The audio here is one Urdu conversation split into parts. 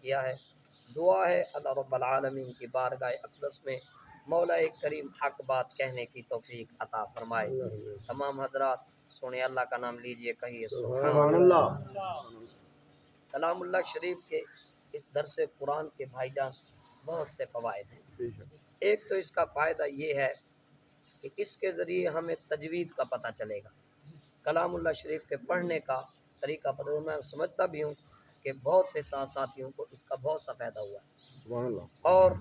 کیا ہے۔ دعا ہے اللہ رب العالمین کی بارگاہ اقدس میں مولا کریم حق بات کہنے کی توفیق عطا فرمائے۔ تمام حضرات سونے اللہ کا نام لیجئے، کہیے سبحان اللہ۔ کلام اللہ شریف کے اس درس قرآن کے بھائی جان بہت سے فوائد ہیں۔ ایک تو اس کا فائدہ یہ ہے کہ اس کے ذریعے ہمیں تجوید کا پتہ چلے گا، کلام اللہ شریف کے پڑھنے کا طریقہ پتہ۔ میں سمجھتا بھی ہوں کہ بہت سے ساتھیوں کو اس کا بہت سا فائدہ ہوا ہے۔ اور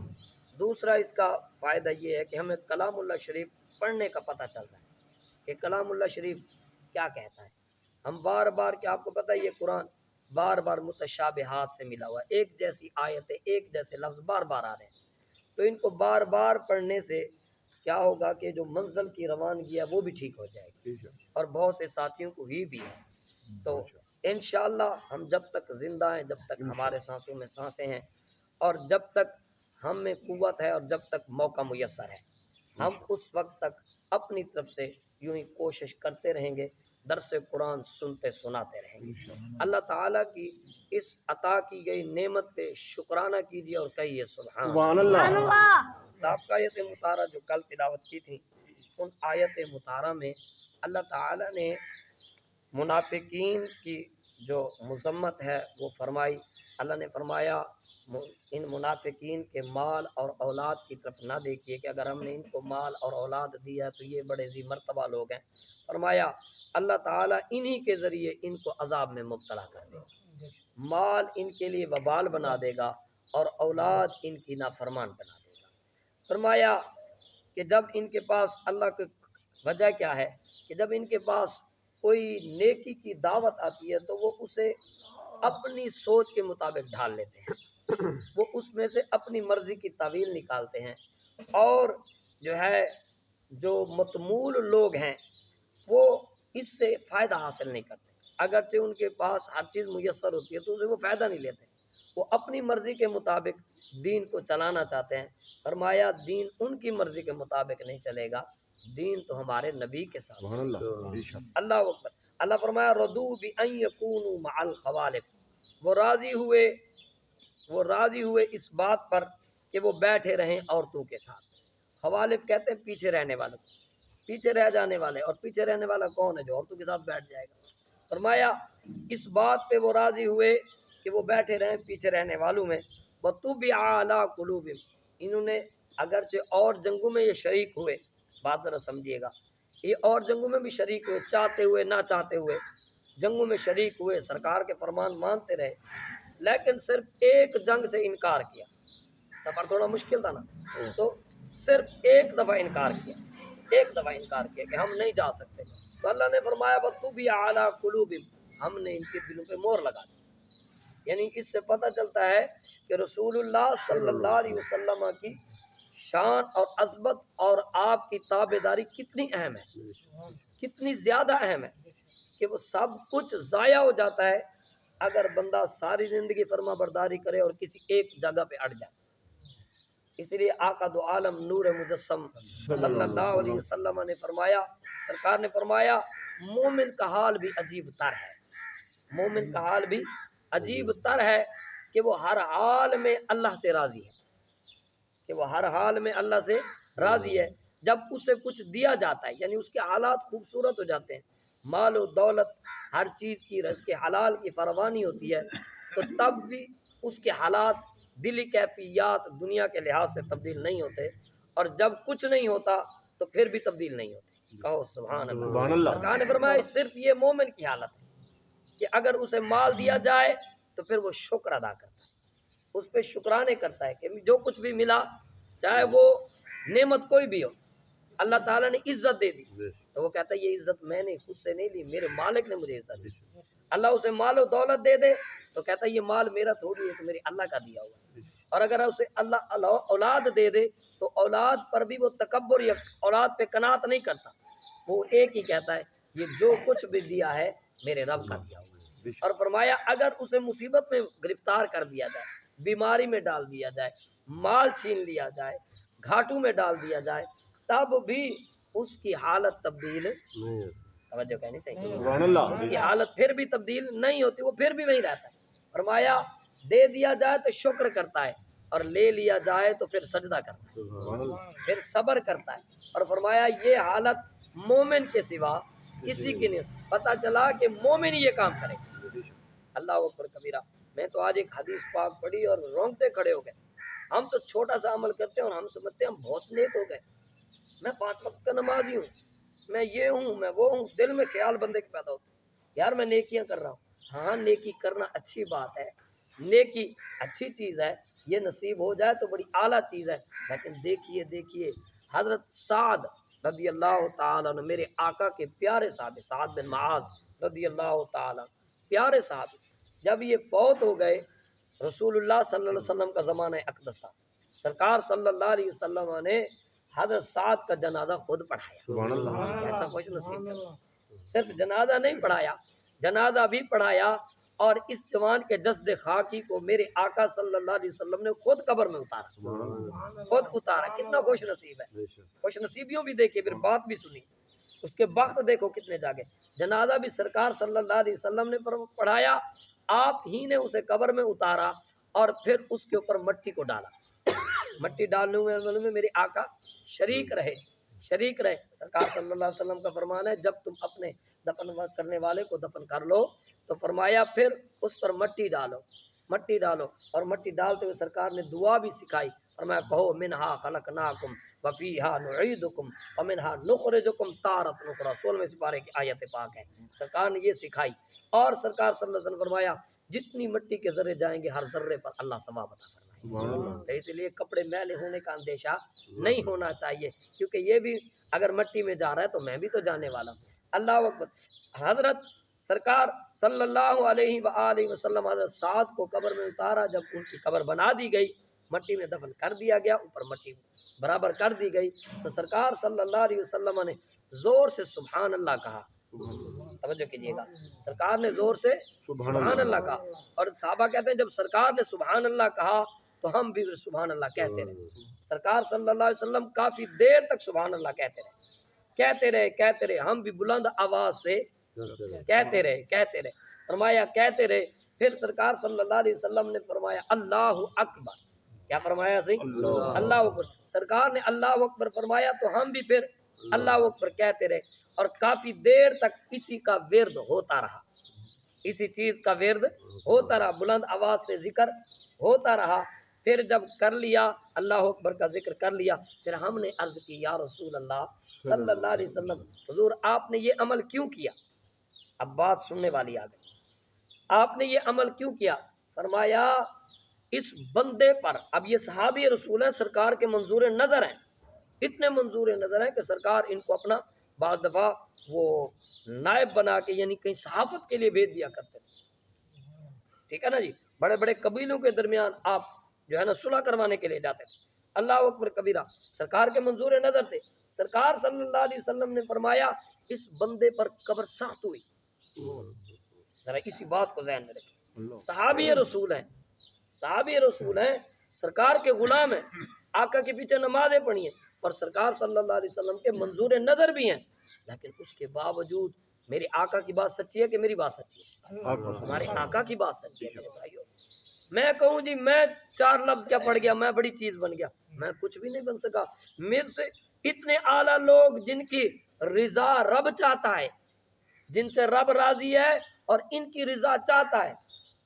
دوسرا اس کا فائدہ یہ ہے کہ ہمیں کلام اللہ شریف پڑھنے کا پتہ چلتا ہے کہ کلام اللہ شریف کیا کہتا ہے۔ ہم بار بار، کہ آپ کو پتہ ہے یہ قرآن بار بار متشابہات سے ملا ہوا ہے، ایک جیسی آیتیں، ایک جیسے لفظ بار بار آ رہے ہیں، تو ان کو بار بار پڑھنے سے کیا ہوگا کہ جو منزل کی روانگی ہے وہ بھی ٹھیک ہو جائے گی، اور بہت سے ساتھیوں کو ہی بھی ہے۔ تو انشاءاللہ ہم جب تک زندہ ہیں، جب تک ہمارے سانسوں میں سانسیں ہیں، اور جب تک ہم میں قوت ہے، اور جب تک موقع میسر ہے، ہم اس وقت تک اپنی طرف سے یوں ہی کوشش کرتے رہیں گے، درس قرآن سنتے سناتے رہیں گے۔ اللہ تعالیٰ کی اس عطا کی گئی نعمت پہ شکرانہ کیجیے اور کہیے سبحان اللہ۔ سابقہ آیت مطالعہ جو کل تلاوت کی تھی، ان آیت مطالعہ میں اللہ تعالیٰ نے منافقین کی جو مذمت ہے وہ فرمائی۔ اللہ نے فرمایا ان منافقین کے مال اور اولاد کی طرف نہ دیکھیے کہ اگر ہم نے ان کو مال اور اولاد دیا تو یہ بڑے ذی مرتبہ لوگ ہیں۔ فرمایا اللہ تعالیٰ انہی کے ذریعے ان کو عذاب میں مبتلا کر دے گا، مال ان کے لیے وبال بنا دے گا اور اولاد ان کی نافرمان بنا دے گا۔ فرمایا کہ جب ان کے پاس اللہ کی وجہ کیا ہے کہ جب ان کے پاس کوئی نیکی کی دعوت آتی ہے تو وہ اسے اپنی سوچ کے مطابق ڈھال لیتے ہیں، وہ اس میں سے اپنی مرضی کی تعویل نکالتے ہیں، اور جو ہے جو متمول لوگ ہیں وہ اس سے فائدہ حاصل نہیں کرتے، اگرچہ ان کے پاس ہر چیز میسر ہوتی ہے تو اسے وہ فائدہ نہیں لیتے، وہ اپنی مرضی کے مطابق دین کو چلانا چاہتے ہیں۔ فرمایا دین ان کی مرضی کے مطابق نہیں چلے گا، دین تو ہمارے نبی کے ساتھ۔ اللہ اکبر۔ اللہ فرمایا رضوا بان یکونوا مع الخوالف، وہ راضی ہوئے اس بات پر کہ وہ بیٹھے رہیں عورتوں کے ساتھ۔ خوالف کہتے ہیں پیچھے رہنے والے، پیچھے رہ جانے والے، اور پیچھے رہنے والا کون ہے؟ جو عورتوں کے ساتھ بیٹھ جائے گا۔ فرمایا اس بات پہ وہ راضی ہوئے کہ وہ بیٹھے رہیں پیچھے رہنے والوں میں۔ وَطُبِعَ عَلَىٰ قُلُوبِهِمْ، انہوں نے اگرچہ اور جنگوں میں یہ شریک ہوئے، بات ذرا سمجھیے گا، یہ اور جنگوں میں بھی شریک ہوئے، چاہتے ہوئے نہ چاہتے ہوئے جنگوں میں شریک ہوئے، سرکار کے فرمان مانتے رہے، لیکن صرف ایک جنگ سے انکار کیا، سفر تھوڑا مشکل تھا نا، تو صرف ایک دفعہ انکار کیا کہ ہم نہیں جا سکتے، تو اللہ نے فرمایا وَطُبِعَ عَلَىٰ قُلُوبِهِمْ، ہم نے ان کے دلوں پہ مہر لگا دی۔ یعنی اس سے پتہ چلتا ہے کہ رسول اللہ صلی اللہ علیہ وسلم کی شان اور عظمت اور آپ کی تابعداری کتنی اہم ہے، کتنی زیادہ اہم ہے، کہ وہ سب کچھ ضائع ہو جاتا ہے اگر بندہ ساری زندگی فرما برداری کرے اور کسی ایک جگہ پہ اڑ جائے۔ اس لیے آقا دو عالم نور مجسم صلی اللہ علیہ وسلم نے فرمایا، سرکار نے فرمایا مومن کا حال بھی عجیب تر ہے، مومن کا حال بھی عجیب تر ہے کہ وہ ہر حال میں اللہ سے راضی ہے، کہ وہ ہر حال میں اللہ سے راضی ہے۔ جب اسے کچھ دیا جاتا ہے یعنی اس کے حالات خوبصورت ہو جاتے ہیں، مال و دولت ہر چیز کی رزق حلال کی فراوانی ہوتی ہے، تو تب بھی اس کے حالات دلی کیفیات دنیا کے لحاظ سے تبدیل نہیں ہوتے، اور جب کچھ نہیں ہوتا تو پھر بھی تبدیل نہیں ہوتے۔ کہو سبحان اللہ۔ سرکار نے فرمایا صرف یہ مومن کی حالت ہے کہ اگر اسے مال دیا جائے تو پھر وہ شکر ادا کرتا ہے، اس پہ شکرانے کرتا ہے کہ جو کچھ بھی ملا، چاہے وہ نعمت کوئی بھی ہو، اللہ تعالیٰ نے عزت دے دی تو وہ کہتا ہے یہ عزت میں نے خود سے نہیں لی، میرے مالک نے مجھے عزت دی۔ اللہ اسے مال و دولت دے دے تو کہتا ہے یہ مال میرا تھوڑی ہے، تو میرے اللہ کا دیا ہوا۔ اور اگر اسے اللہ اولاد دے دے تو اولاد پر بھی وہ تکبر یا اولاد پہ قناعت نہیں کرتا، وہ ایک ہی کہتا ہے یہ جو کچھ بھی دیا ہے میرے رب کا دیا ہوا۔ اور فرمایا اگر اسے مصیبت میں گرفتار کر دیا جائے، بیماری میں ڈال دیا جائے، مال چھین لیا جائے، گھاٹوں میں ڈال دیا جائے، تب بھی اس کی حالت تبدیل توجہ کہنی صحیح، اس کی حالت پھر بھی تبدیل نہیں ہوتی، وہ پھر بھی وہی رہتا ہے۔ فرمایا دے دیا جائے تو شکر کرتا ہے، اور لے لیا جائے تو پھر سجدہ کرتا ہے، پھر صبر کرتا ہے۔ اور فرمایا یہ حالت مومن کے سوا کسی کی نہیں۔ پتہ چلا کہ مومن یہ کام کرے۔ اللہ اکبر کبیرہ۔ میں تو آج ایک حدیث پاک پڑھی اور رونگٹے کھڑے ہو گئے۔ ہم تو چھوٹا سا عمل کرتے ہیں اور ہم سمجھتے ہیں ہم بہت نیک ہو گئے، میں 5 وقت کا نمازی ہوں، میں یہ ہوں، میں وہ ہوں۔ دل میں خیال بندے کے پیدا ہوتے ہیں یار میں نیکیاں کر رہا ہوں۔ ہاں نیکی کرنا اچھی بات ہے، نیکی اچھی چیز ہے، یہ نصیب ہو جائے تو بڑی اعلیٰ چیز ہے۔ لیکن دیکھیے حضرت سعد رضی اللہ تعالیٰ عنہ، میرے آقا کے پیارے صحابی، سعد بن معاذ رضی اللہ تعالیٰ پیارے صحابی، جب یہ فوت ہو گئے، رسول اللہ صلی اللہ علیہ وسلم کا زمانہ اقدس تھا، سرکار صلی اللہ علیہ وسلم نے حضرت سعد کا جنازہ خود پڑھایا۔ سبحان اللہ، ایسا خوش نصیب ہے۔ صرف جنازہ نہیں پڑھایا، جنازہ بھی پڑھایا، اور اس جوان کے جسد خاکی کو میرے آقا صلی اللہ علیہ وسلم نے خود قبر میں اتارا، خود اتارا۔ کتنا خوش نصیب ہے، خوش نصیبیوں بھی دیکھے، پھر بات بھی سنی، اس کے وقت دیکھو کتنے جاگے۔ جنازہ بھی سرکار صلی اللہ علیہ وسلم نے پڑھایا، آپ ہی نے اسے قبر میں اتارا، اور پھر اس کے اوپر مٹی کو ڈالا۔ مٹی ڈالنے میں میرے آقا شریک رہے۔ سرکار صلی اللہ علیہ وسلم کا فرمان ہے جب تم اپنے دفن کرنے والے کو دفن کر لو تو فرمایا پھر اس پر مٹی ڈالو، اور مٹی ڈالتے ہوئے سرکار نے دعا بھی سکھائی، فرمایا کہو منہا خلقناکم وفیہا نعیدکم ومنہا نخرجکم تارۃ اخری، 16ویں سپارے کی آیت پاک ہے۔ سرکار نے یہ سکھائی، اور سرکار صلی اللہ علیہ وسلم فرمایا جتنی مٹی کے ذرے جائیں گے ہر ذرے پر اللہ ثواب عطا فرمائے۔ تو اس لیے کپڑے میلے ہونے کا اندیشہ نہیں ہونا چاہیے، کیونکہ یہ بھی اگر مٹی میں جا رہا ہے تو میں بھی تو جانے والا ہوں۔ اللہ اکبر۔ حضرت سرکار صلی اللہ علیہ وآلہ وسلم حضرت سعد کو قبر میں اتارا، جب ان کی قبر بنا دی گئی، مٹی میں دفن کر دیا گیا، اوپر مٹی برابر کر دی گئی، تو سرکار صلی اللہ علیہ وسلم نے زور سے سبحان اللہ کہا۔ توجہ کیجیے گا، سرکار نے زور سے سبحان اللہ کہا، اور صحابہ کہتے ہیں جب سرکار نے سبحان اللہ کہا تو ہم بھی سبحان اللہ کہتے رہے۔ سرکار صلی اللہ علیہ وسلم کافی دیر تک سبحان اللہ کہتے رہے، ہم بھی بلند آواز سے کہتے رہے، فرمایا کہتے رہے۔ پھر سرکار صلی اللہ علیہ وسلم نے فرمایا اللہ اکبر، کیا فرمایا سی؟ اللہ اکبر۔ سرکار نے اللہ اکبر فرمایا تو ہم بھی پھر اللہ اکبر کہتے رہے، اور کافی دیر تک اسی کا ورد ہوتا رہا، اسی چیز کا ورد ہوتا رہا، بلند آواز سے ذکر ہوتا رہا۔ پھر جب کر لیا اللہ اکبر کا ذکر کر لیا، پھر ہم نے عرض کی یا رسول اللہ صلی اللہ علیہ وسلم، حضور آپ نے یہ عمل کیوں کیا؟ اب بات سننے والی آ گئی، آپ نے یہ عمل کیوں کیا؟ فرمایا اس بندے پر، اب یہ صحابی رسول ہیں، سرکار کے منظور نظر ہیں، اتنے منظور نظر ہیں کہ سرکار ان کو اپنا بعض دفعہ وہ نائب بنا کے یعنی کہیں صحافت کے لیے بھیج دیا کرتے تھے، ٹھیک ہے نا جی، بڑے بڑے قبیلوں کے درمیان آپ جو ہے نا صلح کروانے کے لیے جاتے تھے۔ اللہ اکبر کبیرہ، سرکار کے منظور نظر تھے۔ سرکار صلی اللہ علیہ وسلم نے فرمایا اس بندے پر قبر سخت ہوئی، ذرا اسی بات کو ذہن میں رکھیں، صحابی رسول ہیں، سرکار کے غلام ہیں، آقا کے پیچھے نمازیں پڑھی ہیں، اور سرکار صلی اللہ علیہ وسلم کے منظور نظر بھی ہیں، لیکن اس کے باوجود میرے آقا کی بات سچی ہے کہ میری بات سچی ہے؟ ہمارے آقا کی بات سچی ہے میرے بھائیو۔ میں کہوں جی میں 4 لفظ کیا پڑھ گیا، میں بڑی چیز بن گیا، میں کچھ بھی نہیں بن سکا۔ میرے سے اتنے اعلیٰ لوگ جن کی رضا رب چاہتا ہے، جن سے رب راضی ہے اور ان کی رضا چاہتا ہے،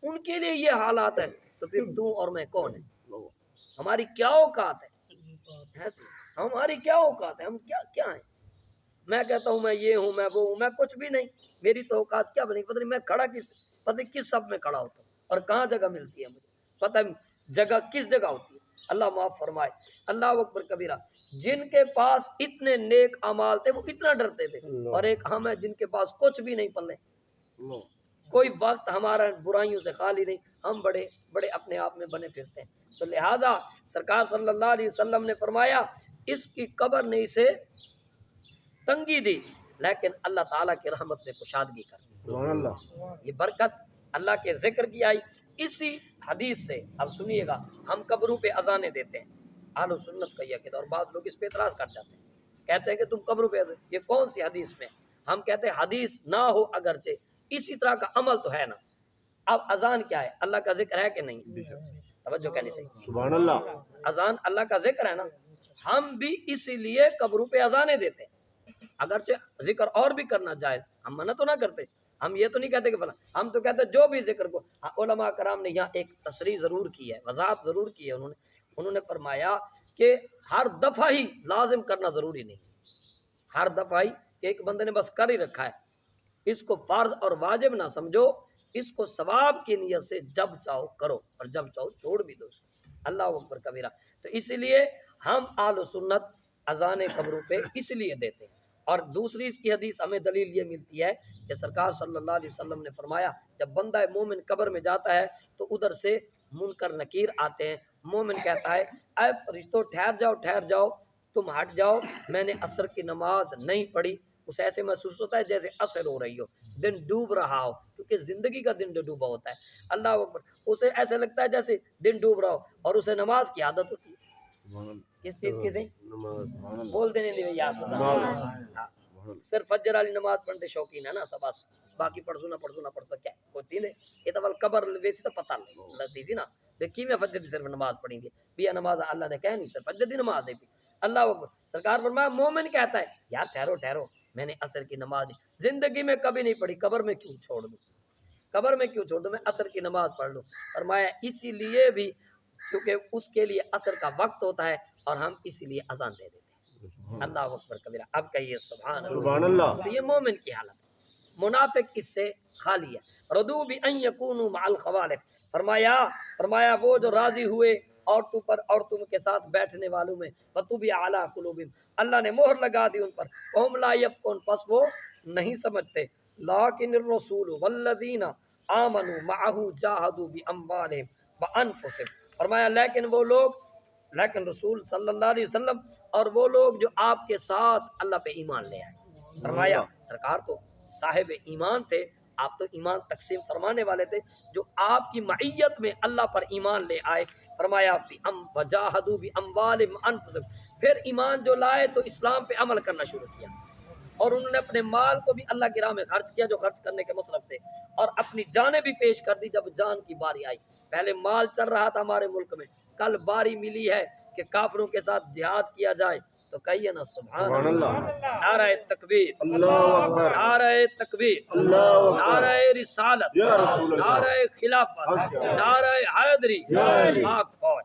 ان کے لیے یہ حالات ہیں، تو پھر تو اور میں کون ہیں؟ ہماری کیا اوقات ہے؟ ہماری کیا اوقات ہے؟ ہم کیا ہیں؟ میں کہتا ہوں میں یہ ہوں، میں وہ ہوں، میں کچھ بھی نہیں، میری تو اوقات کیا بنی، پتہ نہیں میں کھڑا پتہ نہیں کس سب میں کھڑا ہوتا ہوں اور کہاں جگہ ملتی ہے مجھے، پتہ جگہ کس جگہ ہوتی ہے، اللہ معاف فرمائے۔ اللہ اکبر کبیرہ۔ جن کے پاس اتنے نیک اعمال تھے وہ اتنا ڈرتے تھے، اور ایک ہم ہیں جن کے پاس کچھ بھی نہیں پلے، کوئی وقت ہمارا برائیوں سے خالی نہیں، ہم بڑے بڑے اپنے آپ میں بنے پھرتے ہیں۔ تو لہذا سرکار صلی اللہ علیہ وسلم نے فرمایا اس کی قبر نے اسے تنگی دی، لیکن اللہ تعالیٰ کی رحمت نے کشادگی کر دی، یہ برکت اللہ کے ذکر کی آئی۔ اسی حدیث سے اب سنیے گا، ہم قبروں پہ اذانیں دیتے ہیں، اہل سنت کا یہ عقیدہ، اور بعض لوگ اس پہ اعتراض کر جاتے ہیں، کہتے ہیں کہ تم قبروں پہ یہ کون سی حدیث میں؟ ہم کہتے ہیں حدیث نہ ہو اگرچہ اسی طرح کا عمل تو ہے نا، اب اذان کیا ہے؟ اللہ کا ذکر ہے کہ نہیں؟ توجہ کرنی چاہیے. سبحان اللہ. اذان اللہ کا ذکر ہے نا. ہم بھی اسی لیے قبروں پہ اذانیں دیتے ہیں، اگرچہ ذکر اور بھی کرنا جائز، ہم منع تو نہ کرتے، ہم یہ تو نہیں کہتے کہ فلاں، ہم تو کہتے جو بھی ذکر کو. علماء کرام نے یہاں ایک تصریح ضرور کی ہے، وضاحت ضرور کی ہے. انہوں نے فرمایا کہ ہر دفعہ ہی لازم کرنا ضروری نہیں، ہر دفعہ ہی ایک بندے نے بس کر ہی رکھا ہے، اس کو فرض اور واجب نہ سمجھو، اس کو ثواب کی نیت سے جب چاہو کرو اور جب چاہو چھوڑ بھی دو. اللہ اکبر کبیرہ. تو اس لیے ہم اہل سنت اذان قبروں پہ اس لیے دیتے ہیں. اور دوسری اس کی حدیث ہمیں دلیل یہ ملتی ہے کہ سرکار صلی اللہ علیہ وسلم نے فرمایا جب بندہ مومن قبر میں جاتا ہے تو ادھر سے منکر نکیر آتے ہیں. مومن کہتا ہے اے فرشتوں ٹھہر جاؤ تم ہٹ جاؤ، میں نے عصر کی نماز نہیں پڑھی. اسے ایسے محسوس ہوتا ہے جیسے عصر ہو رہی ہو، دن ڈوب رہا ہو، کیونکہ زندگی کا دن ڈوبا ہوتا ہے. اللہ اکبر. اسے ایسے لگتا ہے جیسے دن ڈوب رہا ہو اور اسے نماز کی عادت ہوتی ہے. کس چیز کی سے بول دینے دی یاد صرف فجر والی نماز پڑھتے شوقین ہے نا سب، باقی پڑھو نہ پڑھتا کیا ہوتی نے یہ تو قبر ویسی تو پتہ نہیں لگتی سی نا کی میں فجر دی صرف نماز پڑھیں گے بھی نماز اللہ نے کہہ نہیں صرف فجر دی نماز ہے. اللہ اکبر. سرکار فرمایا مومن کہتا ہے یار ٹھہرو میں نے عصر کی نماز زندگی میں کبھی نہیں پڑھی، قبر میں کیوں چھوڑ دوں میں عصر کی نماز پڑھ لوں. فرمایا اسی لیے بھی کیونکہ اس کے لیے عصر کا وقت ہوتا ہے اور ہم اسی لیے اذان دے دیتے ہیں. اللہ اکبر کبیرہ. اب کہیے سبحان اللہ. تو یہ مومن کی حالت ہے. منافق اس سے خالی ہے. ردو بان یکونوا مع الخوالف. فرمایا وہ جو راضی ہوئے عورتوں پر اور تم کے ساتھ بیٹھنے والوں میں، وطبع علی قلوبہم، اللہ نے مہر لگا دی ان پر، وهم لا يفقهون، پس وہ نہیں سمجھتے. لیکن الرسول والذین آمنوا معه جاهدوا باموالهم وانفسهم. فرمایا لیکن رسول صلی اللہ علیہ وسلم اور وہ لوگ جو آپ کے ساتھ اللہ پہ ایمان لے آئے. فرمایا سرکار تو صاحب ایمان تھے، آپ تو ایمان تقسیم فرمانے والے تھے، جو آپ کی معیت میں اللہ پر ایمان لے آئے. فرمایا وجاہدوا باموالہم وانفسہم، پھر ایمان جو لائے تو اسلام پہ عمل کرنا شروع کیا اور انہوں نے اپنے مال کو بھی اللہ کی راہ میں خرچ کیا جو خرچ کرنے کے مصرف تھے، اور اپنی جانیں بھی پیش کر دی جب جان کی باری آئی. پہلے مال چل رہا تھا ہمارے ملک میں، کل باری ملی ہے کہ کافروں کے ساتھ جہاد کیا جائے تو کہیے نا سبحان اللہ. نعرہ تکبیر، اللہ اکبر، نعرہ تکبیر، اللہ اکبر، نعرہ رسالت، یا رسول اللہ، نعرہ خلافت، نعرہ حیدری، پاک فوج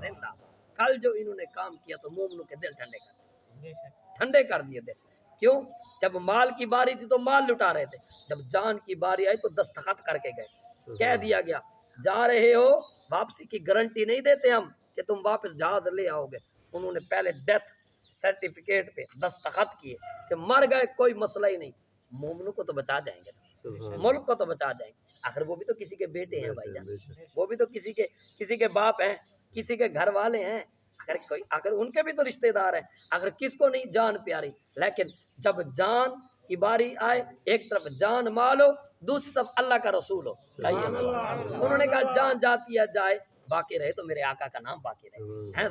زندہ. کل جو انہوں نے کام کیا تو مومنوں کے دل ٹھنڈے کر دیے تھے. کیوں؟ جب مال کی باری تھی تو مال لٹا رہے تھے، جب جان کی باری آئی تو دستخط کر کے گئے. کہہ دیا گیا جا رہے ہو، واپسی کی گارنٹی نہیں دیتے ہم کہ تم واپس جہاز لے آؤ گے. انہوں نے پہلے ڈیتھ سرٹیفکیٹ پہ دستخط کیے کہ مر گئے کوئی مسئلہ ہی نہیں، مومنوں کو تو بچا جائیں گے، ملک کو تو بچا جائیں گے. آخر وہ بھی تو کسی کے بیٹے ہیں بھائی جان، وہ بھی تو کسی کے باپ ہیں، کسی کے گھر والے ہیں، اگر ان کے بھی تو رشتہ دار ہیں. اگر کس کو نہیں جان پیاری. لیکن جب جان کی باری آئے، ایک طرف جان مال ہو، دوسری طرف اللہ کا رسول ہو. انہوں نے کہا جان جاتی ہے جائے، باقی رہے تو میرے آقا کا نام باقی رہے ہیں.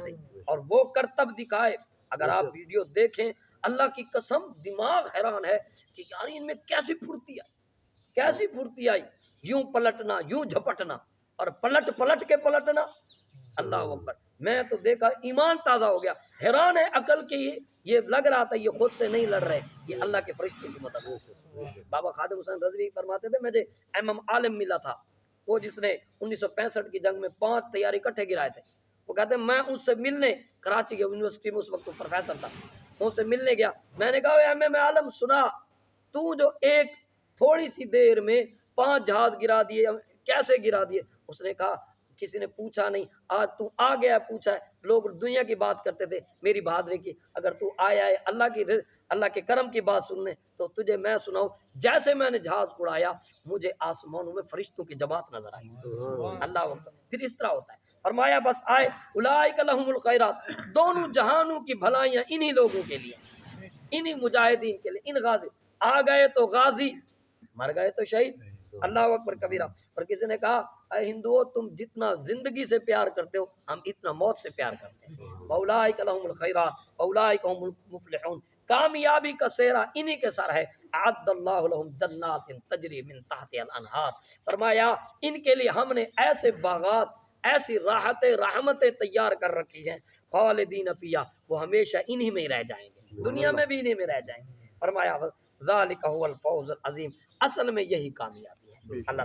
اور وہ کرتب دکھائے. اگر آپ ویڈیو دیکھیں اللہ کی قسم دماغ حیران ہے کہ یار ان میں کیسی پھرتی آئی، یوں پلٹنا یوں جھپٹنا اور پلٹ کے پلٹنا. اللہ اکبر. میں تو دیکھا ایمان تازہ ہو گیا. حیران ہے عقل کی، یہ لگ رہا تھا یہ خود سے نہیں لڑ رہے، یہ اللہ کے فرشتے کی مدد. بابا خادم حسین رضوی فرماتے تھے مجھے امام عالم ملا تھا، وہ جس نے 1965 کی جنگ میں 5 تیاری اکٹھے گرائے تھے. وہ کہتے ہیں میں اس سے ملنے کراچی یونیورسٹی میں اس وقت پروفیسر تھا، ان سے ملنے گیا. میں نے کہا امام عالم سنا، تو جو ایک تھوڑی سی دیر میں 5 جہاز گرا دیے، کیسے گرا دیے؟ اس نے کہا کسی نے پوچھا نہیں، آج تو آ گیا پوچھا ہے. لوگ دنیا کی بات کرتے تھے میری بہادری کی، اگر تو آیا ہے اللہ کے کرم کی بات سننے تو تجھے میں سناؤں. جیسے میں نے جہاز اڑایا مجھے آسمانوں میں فرشتوں کی جماعت نظر آئی. اللہ اکبر. پھر اس طرح ہوتا ہے. فرمایا بس آئے اولئک لہم الخیرات، دونوں جہانوں کی بھلائیاں انہی لوگوں کے لیے، انہی مجاہدین کے لیے. ان غازی آ گئے تو غازی، مر گئے تو شہید. اللہ اکبر کبیرہ. اور کسی نے کہا اے ہندوؤں تم جتنا زندگی سے پیار کرتے ہو ہم اتنا موت سے پیار کرتے ہیں. اولئک لہم الخیرات اولئک هم المفلحون. کامیابی کا سہرا انہی کے سر ہے. اعد اللہ لہم جنات تجری من تحتها الانہار، فرمایا ان کے لیے ہم نے ایسے باغات، ایسی راحتیں رحمتیں تیار کر رکھی ہیں، خالدین فیہا، وہ ہمیشہ انہی میں رہ جائیں گے، دنیا میں بھی انہی میں رہ جائیں گے. فرمایا ذالک هو الفوز العظیم، اصل میں یہی کامیابی ہے. اللہ